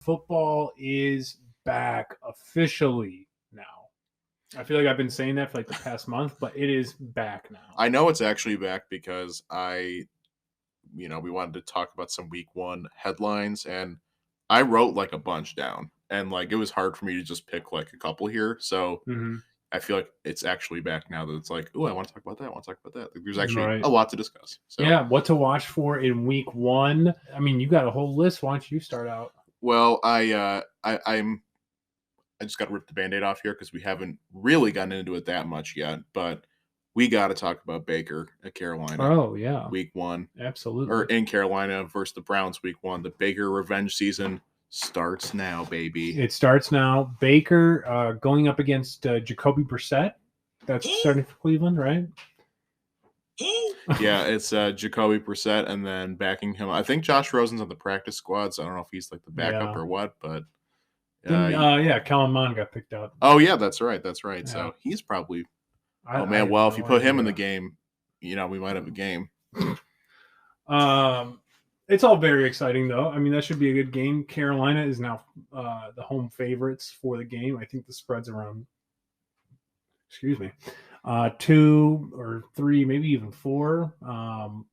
Football is back officially now. I feel like I've been saying that for like the past month, but it is back now. I know it's actually back because we wanted to talk about some week one headlines, and I wrote like a bunch down, and like it was hard for me to just pick like a couple here. So I feel like it's actually back now that it's like, oh, I want to talk about that. I want to talk about that. Like, there's actually a lot to discuss. So yeah, what to watch for in week one? I mean, you got a whole list. Why don't you start out? Well, I just got to rip the Band-Aid off here because we haven't really gotten into it that much yet, but we got to talk about Baker at Carolina. Oh, yeah. Week one. Absolutely. Or in Carolina versus the Browns week one. The Baker revenge season starts now, baby. It starts now. Baker going up against Jacoby Brissett. That's starting for Cleveland, right? Yeah, it's Jacoby Brissett, and then backing him. I think Josh Rosen's on the practice squad, so I don't know if he's like the backup or what, but Kellen Mond got picked up. Oh yeah, that's right. Yeah. So he's probably. Well, if you put him in the game, we might have a game. It's all very exciting, though. I mean, that should be a good game. Carolina is now the home favorites for the game. I think the spread's around, 2 or 3, maybe even 4,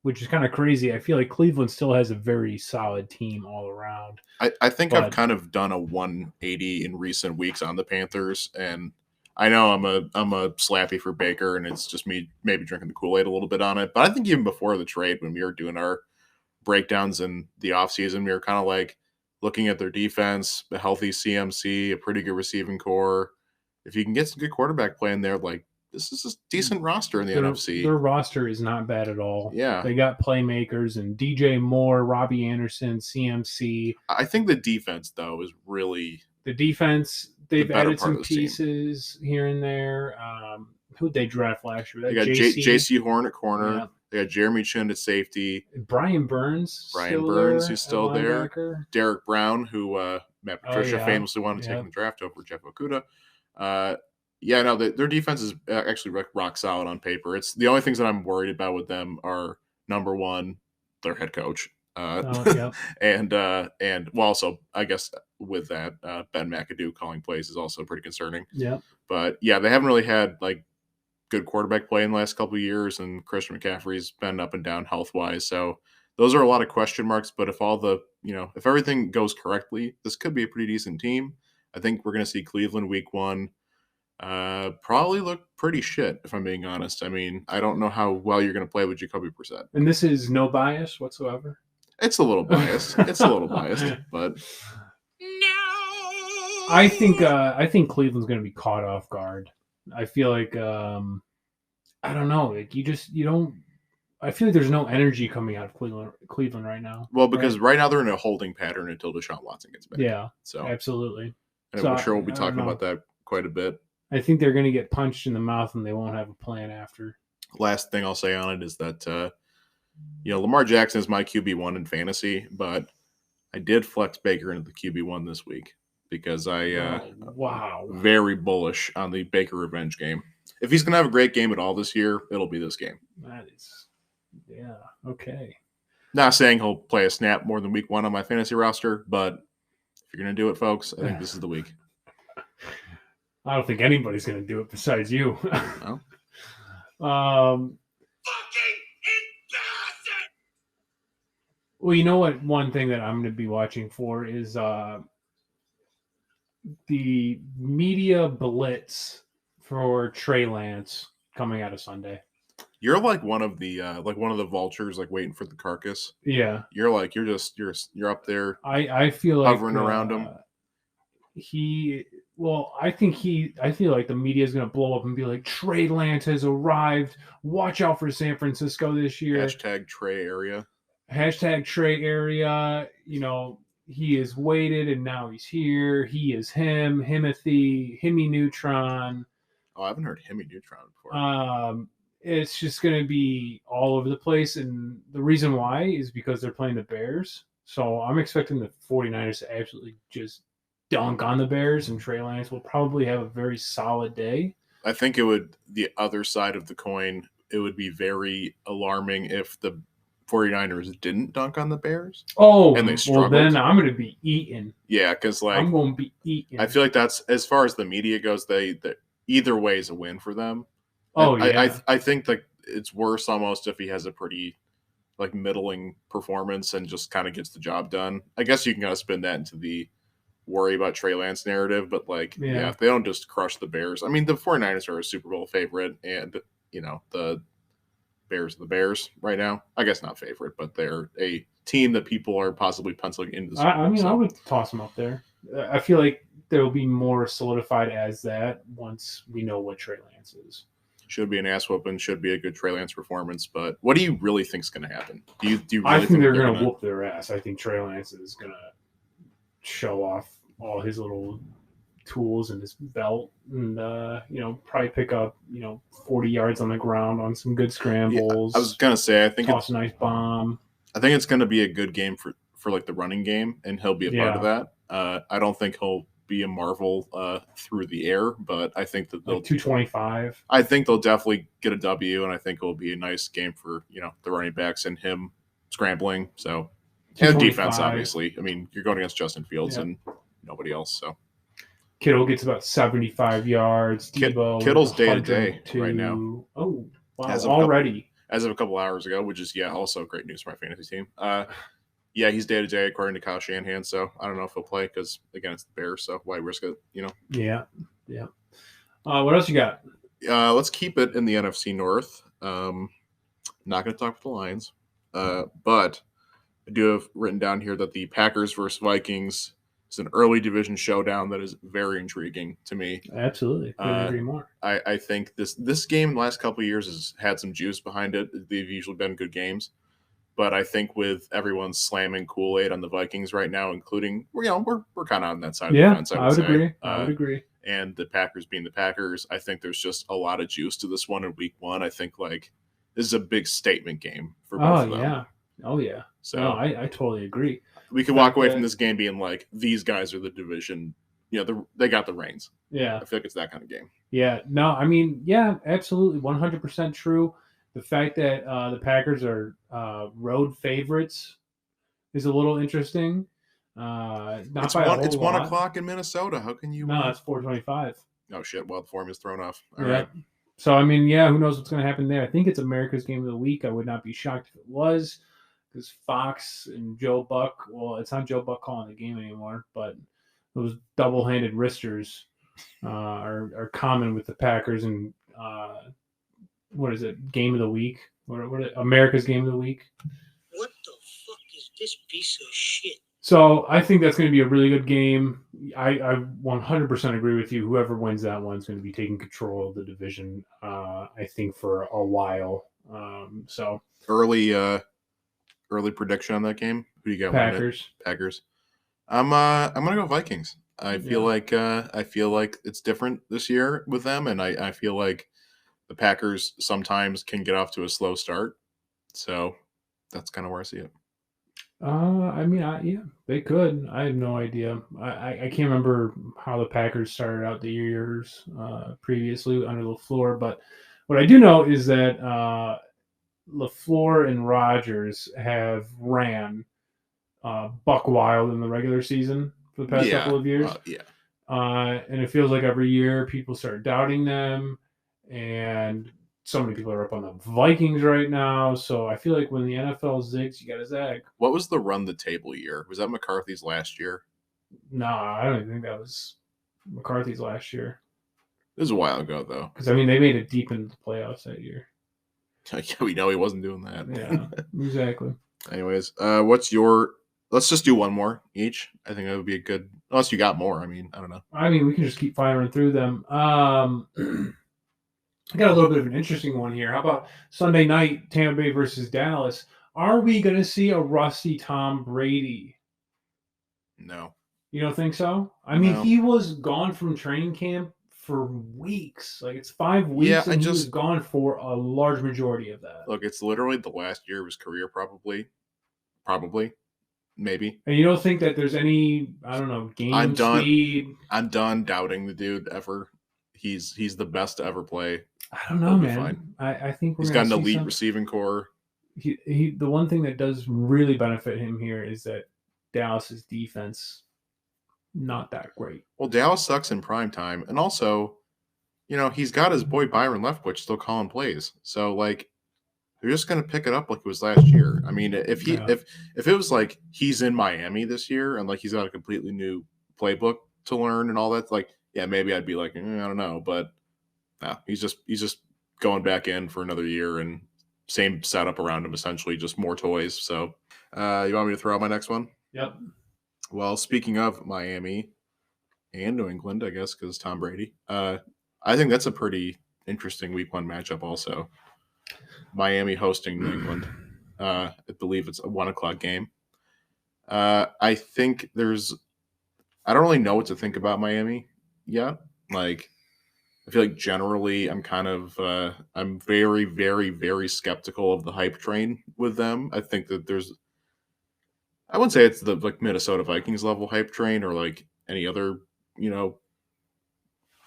which is kind of crazy. I feel like Cleveland still has a very solid team all around. I think I've kind of done a 180 in recent weeks on the Panthers, and I know I'm a slappy for Baker, and it's just me maybe drinking the Kool-Aid a little bit on it. But I think even before the trade, when we were doing our breakdowns in the offseason, we were kind of like looking at their defense, a healthy CMC, a pretty good receiving core. If you can get some good quarterback play in there, like this is a decent roster in the NFC. Their roster is not bad at all. Yeah. They got playmakers and DJ Moore, Robbie Anderson, CMC. I think the defense, though, is really... The defense, they've added some pieces here and there. Who'd they draft last year? They got J.C. Horn at corner. Yeah. They got Jeremy Chin at safety. Brian Burns, who's still there. Derek Brown, who Matt Patricia famously wanted to take in the draft over Jeff Okudah. Their defense is actually rock solid on paper. It's the only things that I'm worried about with them are, number one, their head coach. And also, I guess with that, Ben McAdoo calling plays is also pretty concerning. Yeah. But yeah, they haven't really had like good quarterback play in the last couple of years, and Christian McCaffrey's been up and down health wise. So those are a lot of question marks. But if if everything goes correctly, this could be a pretty decent team. I think we're going to see Cleveland week one probably look pretty shit, if I'm being honest. I mean, I don't know how well you're going to play with Jacoby Brissett. And this is no bias whatsoever? It's a little biased. But no. I think Cleveland's going to be caught off guard. I feel like I don't know. Like you don't. I feel like there's no energy coming out of Cleveland right now. Well, because right now they're in a holding pattern until Deshaun Watson gets back. Yeah. So absolutely. And I'm sure we'll be talking about that quite a bit. I think they're going to get punched in the mouth, and they won't have a plan after. Last thing I'll say on it is that Lamar Jackson is my QB1 in fantasy, but I did flex Baker into the QB1 this week because very bullish on the Baker revenge game. If he's going to have a great game at all this year, it'll be this game. That is, okay. Not saying he'll play a snap more than week one on my fantasy roster, but if you're going to do it, folks, I think this is the week. I don't think anybody's going to do it besides you. No. Fucking embarrassing! Well, you know what? One thing that I'm going to be watching for is the media blitz for Trey Lance coming out of Sunday. You're like one of the vultures, like waiting for the carcass. Yeah. You're up there. I feel like hovering around him. I feel like the media is going to blow up and be like, Trey Lance has arrived. Watch out for San Francisco this year. Hashtag Trey area. He is waited and now he's here. He is him, Himothy, Hemi Neutron. Oh, I haven't heard Hemi Neutron before. It's just going to be all over the place. And the reason why is because they're playing the Bears. So I'm expecting the 49ers to absolutely just dunk on the Bears, and Trey Lance will probably have a very solid day. I think the other side of the coin, it would be very alarming if the 49ers didn't dunk on the Bears. Oh, And they well, struggled. then I'm going to be eating. Yeah, because like I'm going to be eating. I feel like that's as far as the media goes. They either way is a win for them. Oh, And yeah. I think like it's worse almost if he has a pretty like middling performance and just kind of gets the job done. I guess you can kind of spin that into the worry about Trey Lance narrative, but like Yeah. if they don't just crush the Bears. I mean, the 49ers are a Super Bowl favorite, and the Bears are the Bears right now. I guess not favorite, but they're a team that people are possibly penciling into the Super Bowl. I mean, so. I would toss them up there. I feel like they'll be more solidified as that once we know what Trey Lance is. Should be an ass whooping. Should be a good Trey Lance performance. But what do you really think is going to happen? Do you really I think they're going to whoop their ass. I think Trey Lance is going to show off all his little tools in his belt, and probably pick up 40 yards on the ground on some good scrambles. Yeah, I was going to say I think toss a nice bomb. I think it's going to be a good game for like the running game, and he'll be a part of that. I don't think he'll be a marvel through the air, but I think that they'll like 225. I think they'll definitely get a W, and I think it'll be a nice game for the running backs and him scrambling. So and defense, obviously. I mean, you're going against Justin Fields and nobody else. So Kittle gets about 75 yards. Debo Kittle's day to day right now. Oh wow! Already as of a couple hours ago, which is also great news for my fantasy team. Yeah, he's day to day according to Kyle Shanahan. So I don't know if he'll play because again it's the Bears. So why risk it? Yeah. What else you got? Let's keep it in the NFC North. Not going to talk about the Lions, but I do have written down here that the Packers versus Vikings is an early division showdown that is very intriguing to me. Absolutely, couldn't agree more. I think this game the last couple of years has had some juice behind it. They've usually been good games. But I think with everyone slamming Kool-Aid on the Vikings right now, including we're kind of on that side of the fence. I would agree. I would agree. And the Packers being the Packers, I think there's just a lot of juice to this one in Week 1. I think like this is a big statement game for both of them. Oh yeah. So no, I totally agree. We could walk away from this game being like these guys are the division. They got the reins. Yeah. I feel like it's that kind of game. Yeah. No, I mean, yeah, absolutely, 100% true. The fact that the Packers are road favorites is a little interesting. It's 1 o'clock in Minnesota. How can you? No, it's 4:25. Oh shit! Well, the form is thrown off. All right. So I mean, who knows what's going to happen there? I think it's America's Game of the Week. I would not be shocked if it was, because Fox and Joe Buck. Well, it's not Joe Buck calling the game anymore, but those double-handed wristers are common with the Packers and. What is it? Game of the Week? What America's Game of the Week? What the fuck is this piece of shit? So I think that's going to be a really good game. I 100% agree with you. Whoever wins that one is going to be taking control of the division. I think for a while. So early prediction on that game. Who do you got? Packers. Packers. I'm gonna go Vikings. I feel like it's different this year with them, and I feel like the Packers sometimes can get off to a slow start. So that's kind of where I see it. I mean, they could. I have no idea. I can't remember how the Packers started out the years previously under LaFleur, but what I do know is that LaFleur and Rodgers have ran buck wild in the regular season for the past couple of years. And it feels like every year people start doubting them. And so many people are up on the Vikings right now. So I feel like when the NFL zigs, you got to zag. What was the run the table year? Was that McCarthy's last year? No, I don't even think that was McCarthy's last year. It was a while ago, though. Because, I mean, they made it deep into the playoffs that year. Yeah, we know he wasn't doing that. Yeah, exactly. Anyways, what's your... Let's just do one more each. I think that would be a good... Unless you got more. I mean, I don't know. I mean, we can just keep firing through them. I got a little bit of an interesting one here. How about Sunday night, Tampa Bay versus Dallas? Are we going to see a rusty Tom Brady? No. You don't think so? I mean, he was gone from training camp for weeks. Like, it's 5 weeks, and he was gone for a large majority of that. Look, it's literally the last year of his career, probably. Maybe. And you don't think that there's any, I don't know, game speed? I'm done doubting the dude ever. He's the best to ever play. I don't know, man. I think he's got an elite receiving core. The one thing that does really benefit him here is that Dallas's defense not that great. Well, Dallas sucks in prime time, and also, he's got his boy Byron Leftwich still calling plays. So like, they're just gonna pick it up like it was last year. I mean, if it was like he's in Miami this year and like he's got a completely new playbook to learn and all that, like, yeah, maybe I'd be like, I don't know, but no, he's just going back in for another year and same setup around him, essentially, just more toys. So, you want me to throw out my next one? Yep. Well, speaking of Miami and New England, I guess, because Tom Brady, I think that's a pretty interesting week 1 matchup also. Miami hosting New England. I believe it's a 1:00 game. I think I don't really know what to think about Miami yet. Like, I feel like generally I'm kind of, I'm very, very, very skeptical of the hype train with them. I think that I wouldn't say it's the like Minnesota Vikings level hype train or like any other,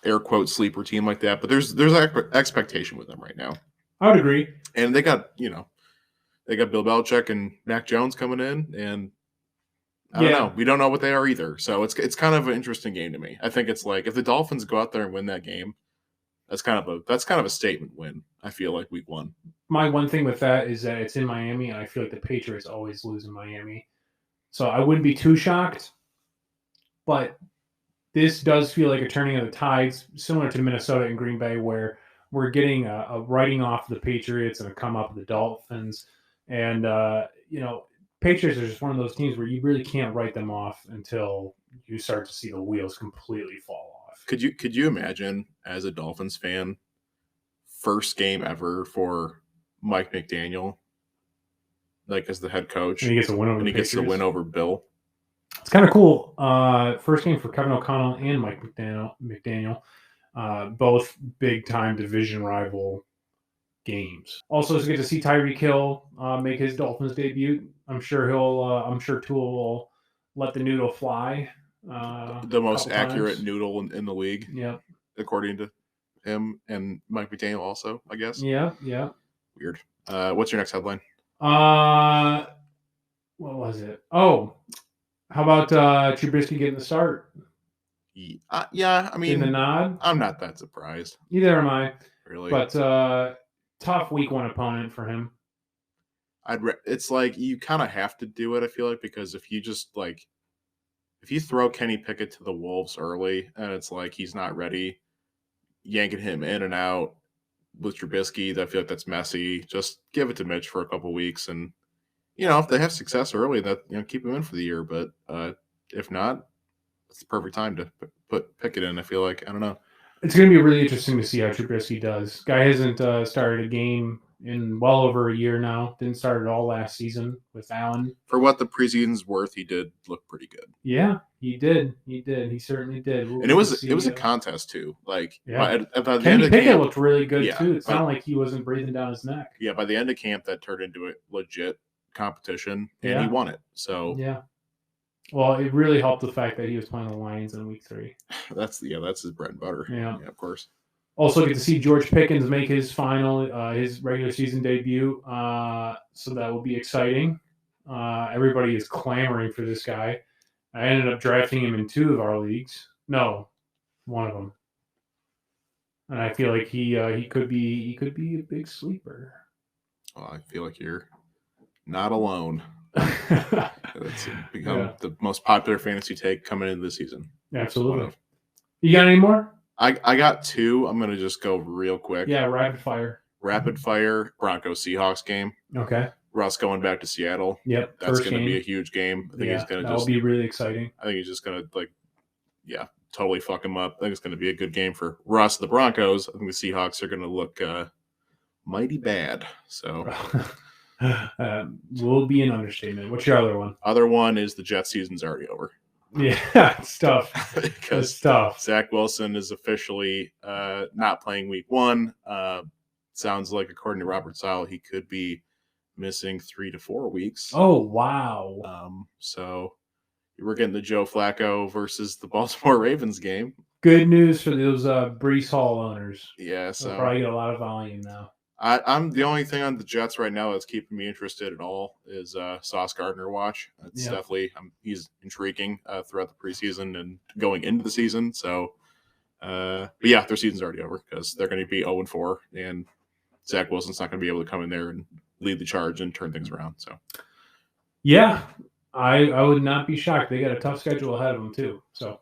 air quote sleeper team like that, but there's expectation with them right now. I would agree. And they got Bill Belichick and Mac Jones coming in, and I don't know. We don't know what they are either. So it's kind of an interesting game to me. I think it's like if the Dolphins go out there and win that game, that's kind of a statement win. I feel like week 1. My one thing with that is that it's in Miami, and I feel like the Patriots always lose in Miami, so I wouldn't be too shocked. But this does feel like a turning of the tides, similar to Minnesota and Green Bay, where we're getting a writing off the Patriots and a come up of the Dolphins. And, Patriots are just one of those teams where you really can't write them off until you start to see the wheels completely fall off. Could you imagine, as a Dolphins fan, first game ever for Mike McDaniel, like as the head coach, and he gets a win over he gets the win over Bill? It's kind of cool. First game for Kevin O'Connell and Mike McDaniel, both big-time division rival games. Also, it's good to see Tyreek Hill make his Dolphins debut. I'm sure Tua will let the noodle fly. The most accurate noodle in the league. Yeah, according to him and Mike McDaniel also, I guess. Yeah. Weird. What's your next headline? What was it? Oh, how about Trubisky getting the start? Yeah, I mean, in the nod. I'm not that surprised. Neither am I. Really, but tough week 1 opponent for him. It's like you kind of have to do it. I feel like because if you throw Kenny Pickett to the Wolves early and it's like he's not ready, yanking him in and out with Trubisky, I feel like that's messy. Just give it to Mitch for a couple weeks, and if they have success early, that keep him in for the year. But if not, it's the perfect time to put Pickett in. I feel like I don't know. It's going to be really interesting to see how Trubisky does. Guy hasn't started a game in well over a year now. Didn't start at all last season with Allen. For what the preseason's worth, he did look pretty good. Yeah, he did. He certainly did. And it was a contest too. Like, yeah. By the Kenny end of Pickett camp, looked really good too. It's not like he wasn't breathing down his neck. Yeah, by the end of camp, that turned into a legit competition, and he won it. So yeah. Well, it really helped the fact that he was playing the Lions in week 3. That's his bread and butter. Yeah, of course. Also get to see George Pickens make his his regular season debut. So that will be exciting. Everybody is clamoring for this guy. I ended up drafting him in 2 of our leagues. No, 1 of them. And I feel like he could be a big sleeper. Well, I feel like you're not alone. It's become the most popular fantasy take coming into the season. Absolutely. You got any more? I got 2. I'm gonna just go real quick. Yeah, rapid fire. Broncos Seahawks game. Okay. Russ going back to Seattle. Yep. That's going to be a huge game. I think he's going to that'll be really exciting. I think he's just going to totally fuck him up. I think it's going to be a good game for Russ. The Broncos. I think the Seahawks are going to look mighty bad. So. Will be an understatement. What's your other one? Other one is the Jets season's already over. Yeah, it's tough. Because it's tough. Zach Wilson is officially not playing week 1. Sounds like, according to Robert Sile, he could be missing 3 to 4 weeks. Oh, wow. So we're getting the Joe Flacco versus the Baltimore Ravens game. Good news for those Breece Hall owners. Yeah, so they'll probably get a lot of volume now. I'm the only thing on the Jets right now that's keeping me interested at all is Sauce Gardner watch. It's Yeah. definitely he's intriguing throughout the preseason and going into the season. So, but yeah, their season's already over because they're going to be 0-4, and Zach Wilson's not going to be able to come in there and lead the charge and turn things around. So, Yeah, I would not be shocked. They got a tough schedule ahead of them too. So